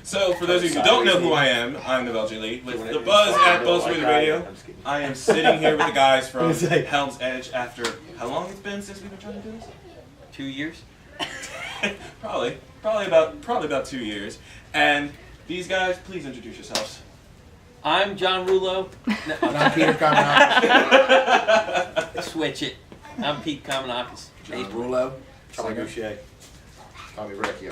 So, for those of you who don't know who I am, I'm the Belgian League with the Buzz at BuzzWorthy Radio. I am sitting here with the guys from Helmz Edge after how long it's been since we've been trying to do this? 2 years? probably about 2 years. And these guys, please introduce yourselves. I'm John Rullo. And I'm Peter Kamenakis. Switch it. I'm Pete Kamenakis. John Rullo. Charlie Boucher. Verdeccho.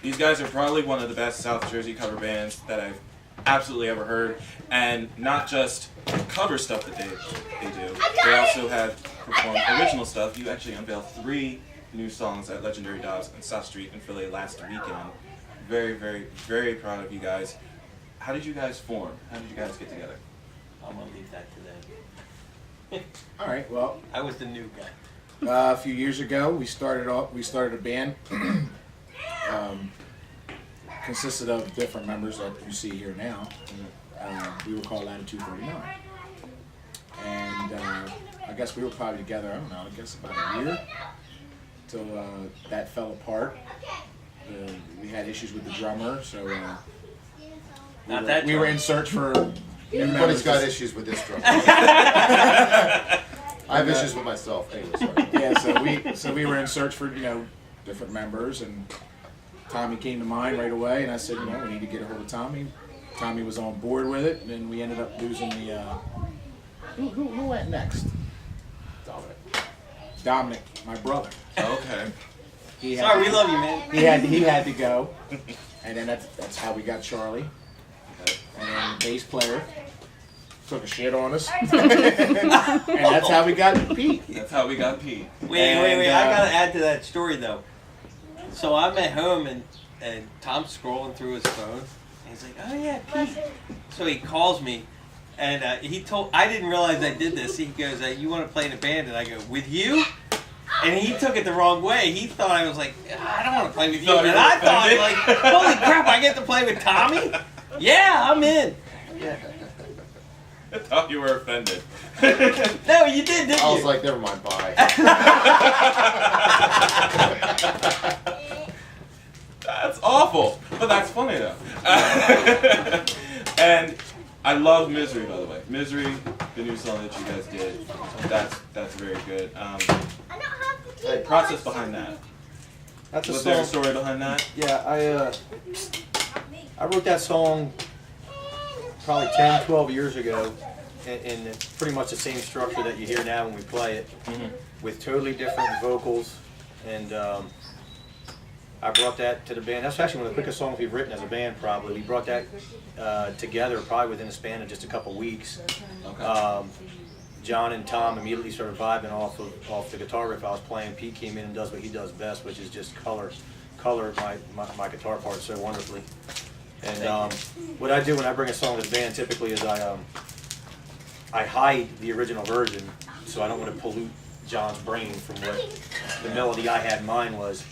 These guys are probably one of the best South Jersey cover bands that I've absolutely ever heard. And not just cover stuff that they do. They also have performed original stuff. You actually unveiled 3 new songs at Legendary Dobbs on South Street in Philly last weekend. Very, very, very proud of you guys. How did you guys form? How did you guys get together? I'm going to leave that to them. All right. Well, I was the new guy. a few years ago, we started a band. Consisted of different members that you see here now. We were called Latitude 39, and I guess we were probably together. I don't know. I guess about a year till that fell apart. We had issues with the drummer, so we were in search for. Everybody's got issues with this drum. I have issues with myself. Anyway, sorry. Yeah, so we were in search for different members, and Tommy came to mind right away, and I said, we need to get a hold of Tommy. Tommy was on board with it, and then we ended up losing the. Who went next? Dominic, my brother. Okay. Sorry, we love you, man. He had to go, and then that's how we got Charlie. And then the bass player took a shit on us, and that's how we got Pete. That's how we got Pete. Wait. I gotta add to that story though. So I'm at home and Tom's scrolling through his phone, and he's like, "Oh yeah, Pete." So he calls me, and I didn't realize I did this. He goes, "You want to play in a band?" And I go, "With you?" And he took it the wrong way. He thought I was like, "I don't want to play with you." And I thought like, "Holy crap, I get to play with Tommy?" Yeah, I'm in. Yeah. I thought you were offended. No, you did, didn't you? I was like, never mind, bye. That's awful, but that's funny though. And I love Misery, by the way. Misery, the new song that you guys did, that's very good. The process behind that. Was there a story behind that? Yeah, I wrote that song probably 10, 12 years ago, and it's pretty much the same structure that you hear now when we play it, with totally different vocals, and I brought that to the band. That's actually one of the quickest songs we've written as a band, probably. We brought that together probably within a span of just a couple weeks. Okay. John and Tom immediately started vibing off the guitar riff I was playing. Pete came in and does what he does best, which is just color my guitar parts so wonderfully. And what I do when I bring a song to the band typically is I hide the original version, so I don't want to pollute John's brain from what the melody I had in mind was.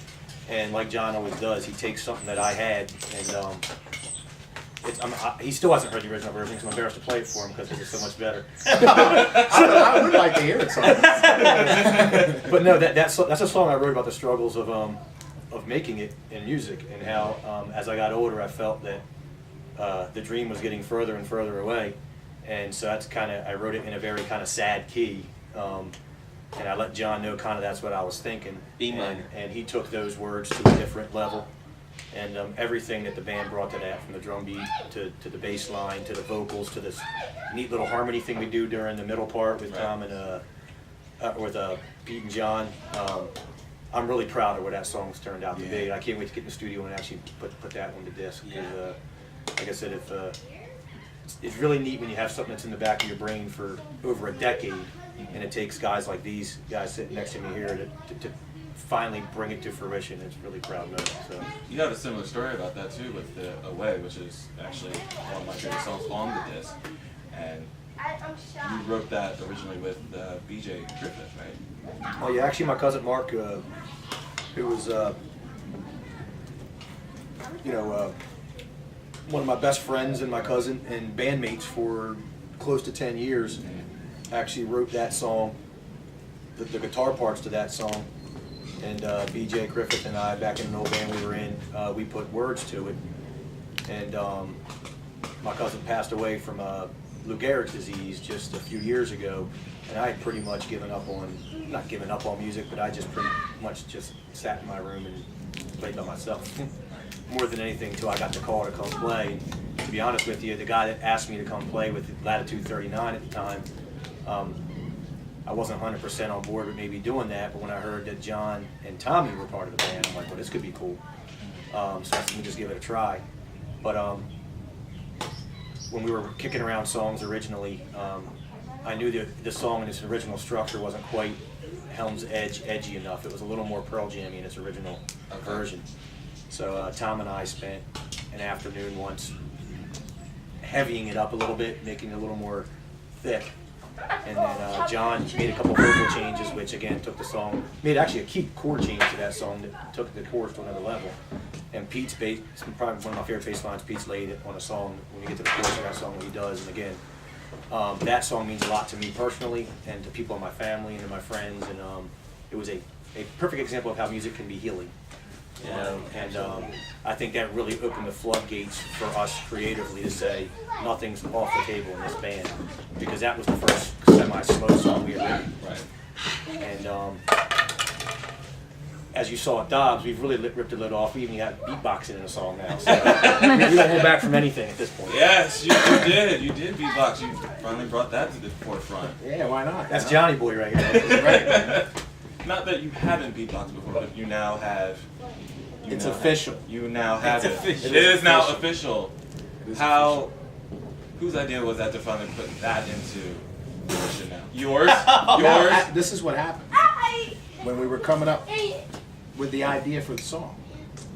And like John always does, he takes something that I had, and he still hasn't heard the original version, so I'm embarrassed to play it for him because it's so much better. I would like to hear it. But no, that's a song I wrote about the struggles of making it in music, and how as I got older I felt that the dream was getting further and further away, and so that's I wrote it in a very kind of sad key, and I let John know that's what I was thinking. B minor. And he took those words to a different level, and everything that the band brought to that, from the drum beat to the bass line to the vocals to this neat little harmony thing we do during the middle part with Tom and with Pete and John. I'm really proud of where that song's turned out to be. I can't wait to get in the studio and actually put that one to disc. Because, like I said, it's really neat when you have something that's in the back of your brain for over a decade, and it takes guys like these guys sitting next to me here to finally bring it to fruition. It's really proud moment. So You have a similar story about that too with the Away, which is actually one of my favorite songs on the disc. And you wrote that originally with BJ Griffith, right? Oh yeah, actually my cousin Mark, who was one of my best friends and my cousin and bandmates for close to 10 years, actually wrote that song, the guitar parts to that song, and BJ Griffith and I, back in an old band we were in, we put words to it, And my cousin passed away from Lou Gehrig's disease just a few years ago, and I had pretty much given up on, not given up on music, but I just pretty much just sat in my room and played by myself more than anything until I got the call to come play. And to be honest with you, the guy that asked me to come play with Latitude 39 at the time, I wasn't 100% on board with maybe doing that, but when I heard that John and Tommy were part of the band, I'm like, well, this could be cool. So I said, let me just give it a try. But when we were kicking around songs originally, I knew that the song in its original structure wasn't quite Helmz Edge edgy enough. It was a little more Pearl Jammy in its original version. So Tom and I spent an afternoon once heavying it up a little bit, making it a little more thick. And then John made a couple vocal changes, which again took the song, made actually a key chord change to that song that took the chorus to another level. And Pete's bass, probably one of my favorite bass lines, Pete's laid it on a song, when we get to the chorus of that song, he does. And again, that song means a lot to me personally, and to people in my family and to my friends. And it was a perfect example of how music can be healing. You know? And I think that really opened the floodgates for us creatively to say nothing's off the table in this band, because that was the first semi-slow song we had written. Right. And as you saw at Dobbs, we've really ripped the lid off. We even got beatboxing in the song now. So we don't hold back from anything at this point. Yes, you did. You did beatbox. You finally brought that to the forefront. Yeah, why not? That's Johnny Boy right here. Right. Not that you haven't beatboxed before, but you now have. It's official. You now have It's it. official. It is now official. It is How? Whose idea was that to finally put that into fruition now? Yours? Now, Yours? this is what happened. When we were coming up with the idea for the song,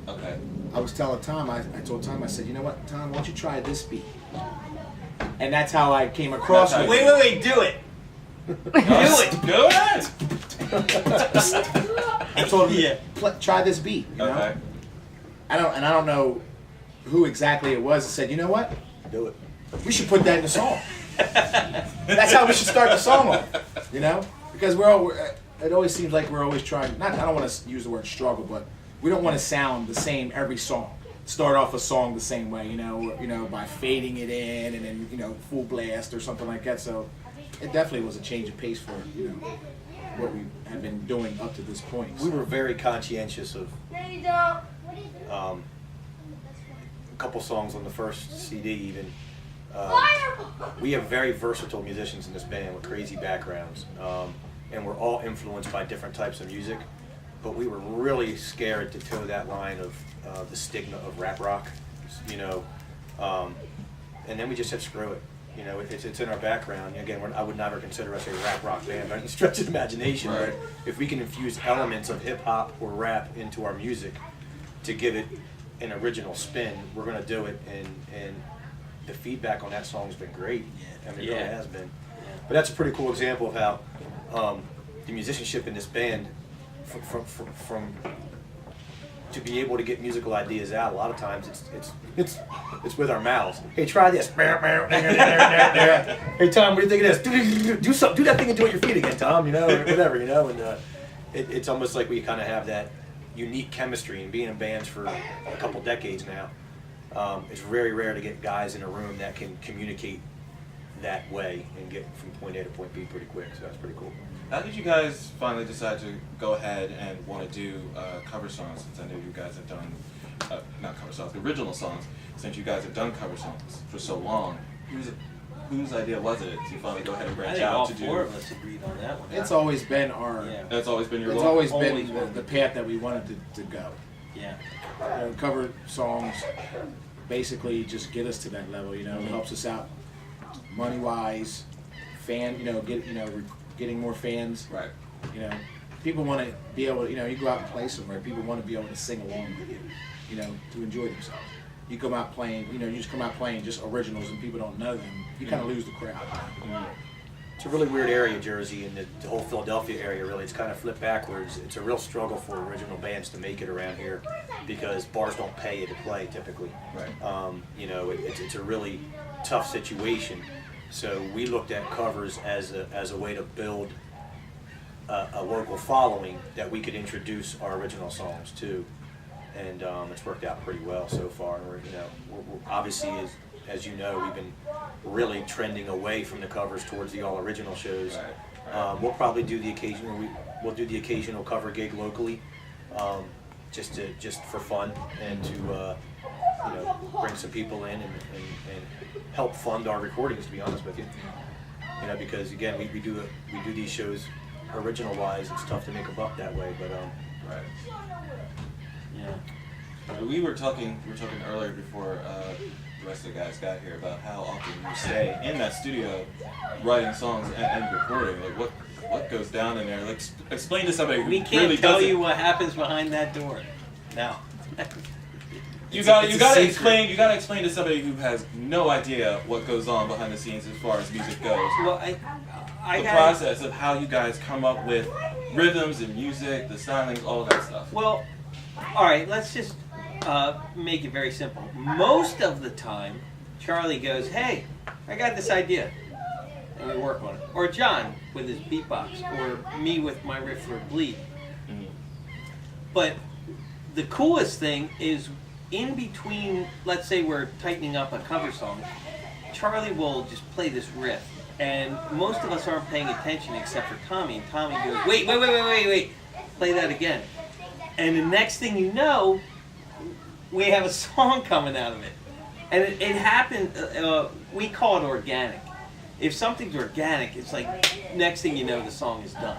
Okay. I was telling Tom, I told Tom, I said, you know what, Tom, why don't you try this beat? And that's how I came across That's with how it. Wait, do it. Do it. I told him, Yeah. try this beat. You know? Okay. I don't know who exactly it was that said, you know what, Do it. we should put that in the song. That's how we should start the song off. You know, because it always seems like we're always trying. I don't want to use the word struggle, but we don't want to sound the same every song. Start off a song the same way, you know, by fading it in and then full blast or something like that. So it definitely was a change of pace for what we had been doing up to this point. We were very conscientious of a couple songs on the first CD even. We have very versatile musicians in this band with crazy backgrounds, and we're all influenced by different types of music, but we were really scared to toe that line of the stigma of rap rock, and then we just said screw it. It's in our background. Again, I would never consider us a rap rock band by any stretch of imagination, Right. but if we can infuse elements of hip hop or rap into our music to give it an original spin, we're going to do it, and the feedback on that song's been great. I mean, it really has been. But that's a pretty cool example of how the musicianship in this band, from to be able to get musical ideas out, a lot of times it's with our mouths. Hey, try this. Hey, Tom, what do you think of this? Do something. Do that thing and do it with your feet again, Tom. Or whatever. And it's almost like we kind of have that unique chemistry. And being in bands for a couple decades now, it's very rare to get guys in a room that can communicate that way and get from point A to point B pretty quick. So that's pretty cool. How did you guys finally decide to go ahead and want to do cover songs, since I know you guys have done, not cover songs, original songs, since you guys have done cover songs for so long? Whose idea was it to finally go ahead and I branch think out all to do? four of us agreed on that one. It's always been our. Yeah. That's always been your It's goal? always Always been the path that we wanted to go. Yeah. Cover songs basically just get us to that level. It helps us out money wise, getting more fans. Right. People want to be able to, you go out and play somewhere, people want to be able to sing along with you, to enjoy themselves. You come out playing, you just come out playing just originals and people don't know them, you kind of lose the crowd. It's a really weird area, Jersey, and the whole Philadelphia area, really. It's kind of flipped backwards. It's a real struggle for original bands to make it around here because bars don't pay you to play, typically. Right. It's a really tough situation. So we looked at covers as a way to build a local following that we could introduce our original songs to. and it's worked out pretty well so far. We're obviously, as you know, we've been really trending away from the covers towards the all original shows. We'll probably do the occasional cover gig locally, just for fun and to bring some people in and help fund our recordings. To be honest with you, because again we do these shows original wise. It's tough to make a buck that way, but yeah. We were talking earlier before the rest of the guys got here about how often you stay in that studio writing songs and recording. Like what goes down in there? Like explain to somebody who We can't really tell doesn't. you what happens behind that door. Now. You gotta explain to somebody who has no idea what goes on behind the scenes as far as music goes. Well, I The gotta- process of how you guys come up with rhythms and music, the stylings, all of that stuff. Well, all right. Let's just make it very simple. Most of the time, Charlie goes, "Hey, I got this idea," and we work on it. Or John with his beatbox, or me with my riff for Bleed. But the coolest thing is, in between, let's say we're tightening up a cover song, Charlie will just play this riff, and most of us aren't paying attention except for Tommy, and Tommy goes, wait, play that again. And the next thing you know, we have a song coming out of it. And it happened, we call it organic. If something's organic, it's like, next thing you know, the song is done.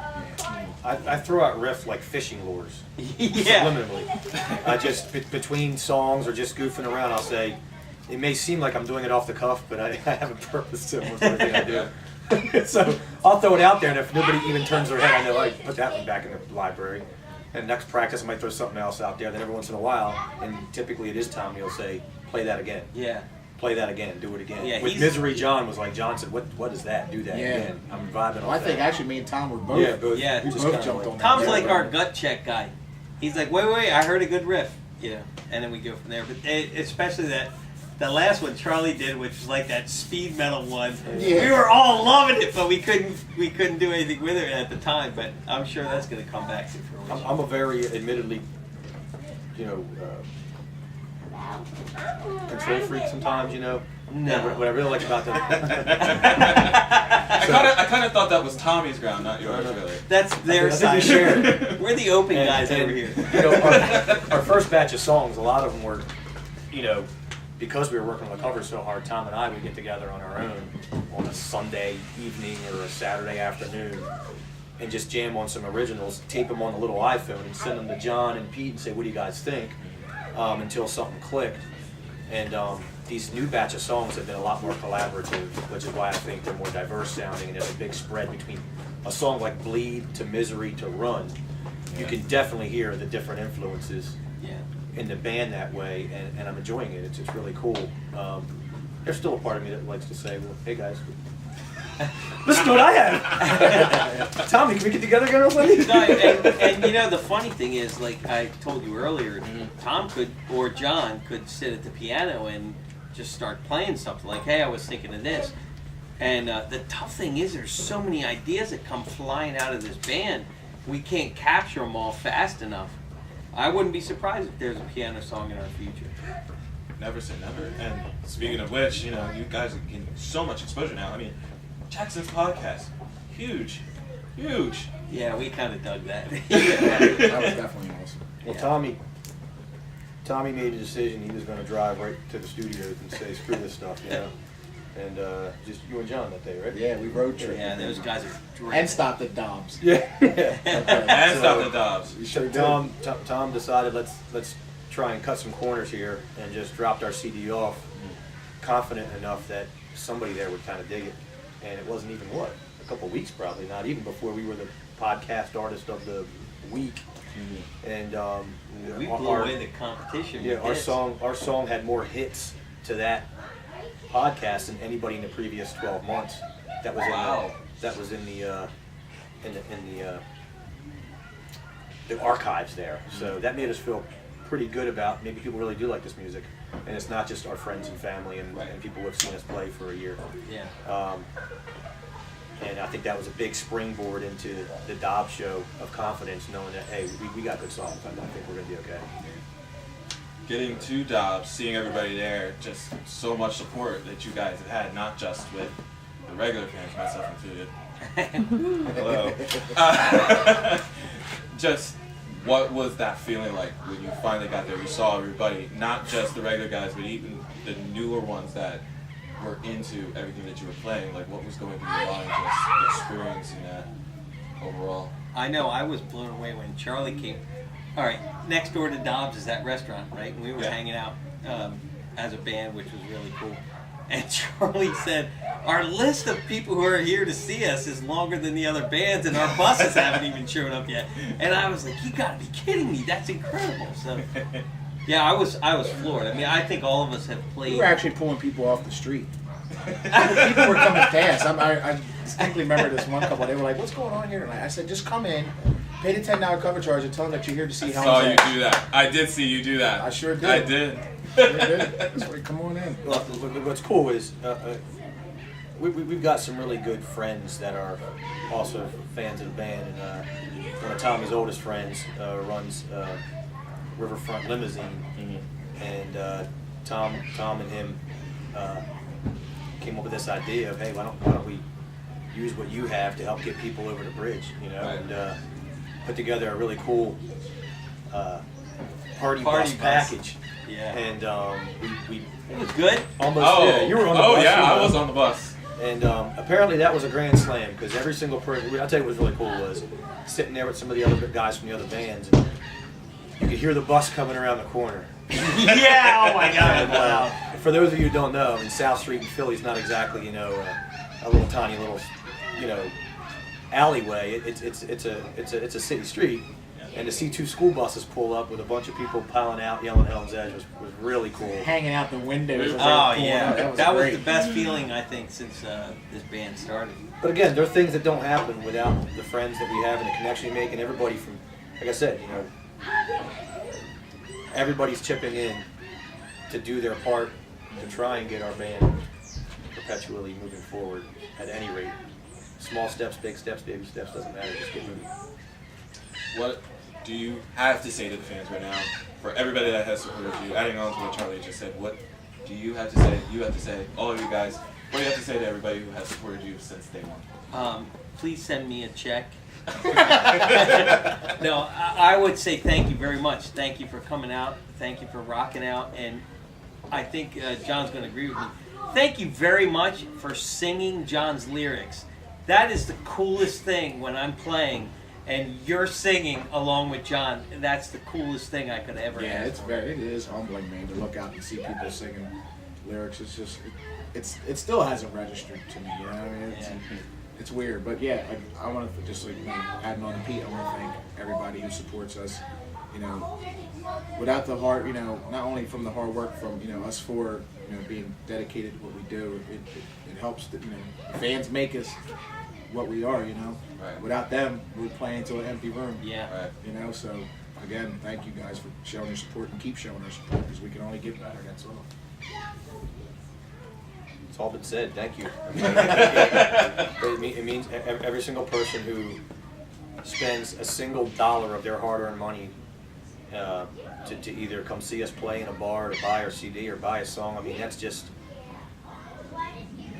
I throw out riff like fishing lures. Yeah. Subliminally. I just, between songs or just goofing around, I'll say, it may seem like I'm doing it off the cuff, but I have a purpose to almost everything I do. So I'll throw it out there, and if nobody even turns their head, I know I put that one back in the library. And next practice, I might throw something else out there. Then every once in a while, and typically it is Tommy, he'll say, play that again. Yeah. Play that again, do it again. Yeah, with Misery, John was like, John said, what is that? Do that again. I'm vibing Well, off I think that. actually me and Tom were both. Yeah, both. Yeah, we just both kinda jumped like- on that. Tom's Yeah. like our gut check guy. He's like, wait, I heard a good riff, and then we go from there. But especially that last one Charlie did, which was like that speed metal one. Yeah. We were all loving it, but we couldn't do anything with it at the time. But I'm sure that's going to come back to fruition. I'm a very, admittedly, control freak sometimes, No. What I really like about them. I kind of thought that was Tommy's ground, not yours, really. That's their I think side. we share it. We're the open guys And, over here. Our first batch of songs, a lot of them were, because we were working on the cover so hard, Tom and I would get together on our own on a Sunday evening or a Saturday afternoon and just jam on some originals, tape them on the little iPhone and send them to John and Pete and say, what do you guys think? Until something clicked. And these new batch of songs have been a lot more collaborative, which is why I think they're more diverse sounding, and there's a big spread between a song like Bleed to Misery to Run. You can definitely hear the different influences in the band that way, and I'm enjoying it. It's really cool. There's still a part of me that likes to say, well, hey guys, listen to what I have. Tommy, can we get together again or something? No, and the funny thing is, like I told you earlier, Tom or John could sit at the piano and just start playing something like, hey, I was thinking of this. And the tough thing is there's so many ideas that come flying out of this band. We can't capture them all fast enough. I wouldn't be surprised if there's a piano song in our future. Never say never. And speaking of which, you guys are getting so much exposure now. I mean, Jaxon's podcast, huge. Yeah, we kind of dug that. That was definitely awesome. Well, Tommy made a decision he was going to drive right to the studios and say, screw this stuff, And just you and John that day, right? Yeah, we road tripped. Yeah, those guys are great. And stopped at Dobbs. Yeah. And stop the Dobbs. So Tom decided let's try and cut some corners here, and just dropped our CD off, confident enough that somebody there would kind of dig it. And it wasn't even a couple weeks probably, not even before we were the podcast artist of the week. And we blew away the competition. Yeah, our song had more hits to that podcast than anybody in the previous 12 months. That was in the archives there. So that made us feel pretty good about maybe people really do like this music, and it's not just our friends and family and people who have seen us play for a year. Yeah. And I think that was a big springboard into the Dobbs show of confidence, knowing that, hey, we got good songs. I think we're going to be okay. getting to Dobbs, seeing everybody there, just so much support that you guys have had, not just with the regular fans, myself included. Hello. Just what was that feeling like when you finally got there? You saw everybody, not just the regular guys, but even the newer ones that were into everything that you were playing. Like, what was going through your mind just experiencing that overall? I know, I was blown away when Charlie came. All right, next door to Dobbs is that restaurant, right? And we were hanging out as a band, which was really cool. And Charlie said, our list of people who are here to see us is longer than the other bands, and our buses haven't even shown up yet. And I was like, you gotta be kidding me, that's incredible. So, yeah, I was floored. I mean, I think all of us have played. We were actually pulling people off the street. People were coming past. I distinctly remember this one couple. They were like, "What's going on here?" And I said, "Just come in, pay the $10 cover charge, and tell them that you're here to see Helmz I saw you Edge." do that. I did see you do that. I sure did. I did. Sure did. That's right. Come on in. Well, what's cool is we've got some really good friends that are also fans of the band, and one of Tommy's oldest friends runs Riverfront Limousine, and Tom and him came up with this idea of, hey, why don't we use what you have to help get people over the bridge, you know, and put together a really cool party bus package. Yeah. And we It was good. almost, yeah, you were on the bus. Oh, yeah, you I know. was on the bus. And apparently that was a grand slam, because every single person, I'll tell you what was really cool was sitting there with some of the other guys from the other bands, and you could hear the bus coming around the corner. Yeah, oh my God. And, Wow. for those of you who don't know, in South Street in Philly is not exactly, you know, a little tiny little, you know, alleyway. It's a city street, and to see two school buses pull up with a bunch of people piling out, yelling Helmz Edge was really cool. Hanging out the windows. Oh yeah, that was great. the best feeling I think since this band started. But again, there are things that don't happen without the friends that we have and the connection we make, and everybody from, like I said, you know, everybody's chipping in to do their part to try and get our band perpetually moving forward at any rate. Small steps, big steps, baby steps, doesn't matter, just get moving. What do you have to say to the fans right now, for everybody that has supported you, adding on to what Charlie just said, what do you have to say, all of you guys, what do you have to say to everybody who has supported you since day one? Please send me a check. No, I would say thank you very much. Thank you for coming out. Thank you for rocking out. And I think John's going to agree with me. Thank you very much for singing John's lyrics. That is the coolest thing when I'm playing and you're singing along with John. That's the coolest thing I could ever Yeah, ask for. it is humbling, man, to look out and see people singing lyrics. It's just, it still hasn't registered to me. You know, I mean, it's weird, but yeah, I want to just like, you know, adding on to Pete, I want to thank everybody who supports us. You know, without the hard, you know, not only from the hard work from, you know, us four, you know, being dedicated to what we do, it helps that, you know, fans make us what we are, you know. Right. Without them, we're playing to an empty room. Yeah. Right. You know, so again, thank you guys for showing your support and keep showing our support, because we can only get better. That's all. It's all been said, thank you. It means every single person who spends a single dollar of their hard-earned money to either come see us play in a bar, to buy our CD or buy a song, I mean, that's just,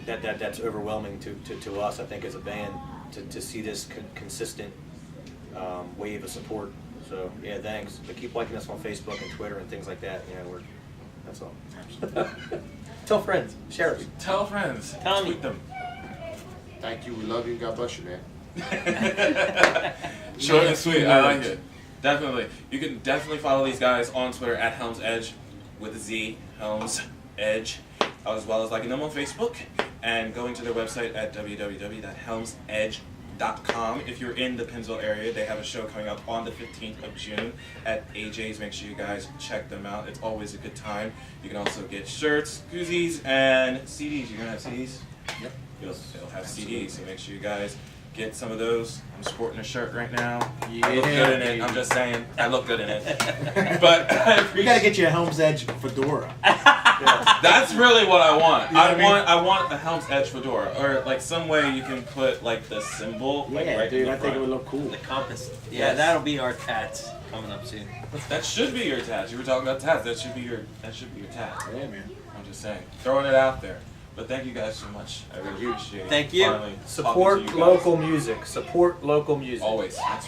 that's overwhelming to us, I think, as a band, to see this consistent wave of support. So yeah, thanks. But keep liking us on Facebook and Twitter and things like that. You know, that's all. Tell friends, share it. Tell friends, Tommy. tweet them. Thank you. We love you. God bless you, man. Short and sweet, I like it. Definitely. You can definitely follow these guys on Twitter at Helmz Edge with a Z, Helmz Edge, as well as liking them on Facebook and going to their website at www.helmzedge.com. If you're in the Pennsville area, they have a show coming up on the 15th of June at AJ's. Make sure you guys check them out. It's always a good time. You can also get shirts, koozies, and CDs. You're going to have CDs? Yep. They'll have CDs, so make sure you guys get some of those. I'm sporting a shirt right now. Yeah, I look good in it. I'm just saying, I look good in it. But I We appreciate gotta get you a Helmz Edge fedora. That's really what I want. know what I I want a Helmz Edge fedora, or like some way you can put like the symbol. Like, Yeah, right dude, in the I think it front. would look cool. The compass. Yeah, Yes. that'll be our tats coming up soon. That should be your tats. You were talking about tats. That should be your tat. Yeah, man. I'm just saying, throwing it out there. But thank you guys so much. I really appreciate it. Thank you. Finally talking Support to you guys. local music. Support local music. Always. That's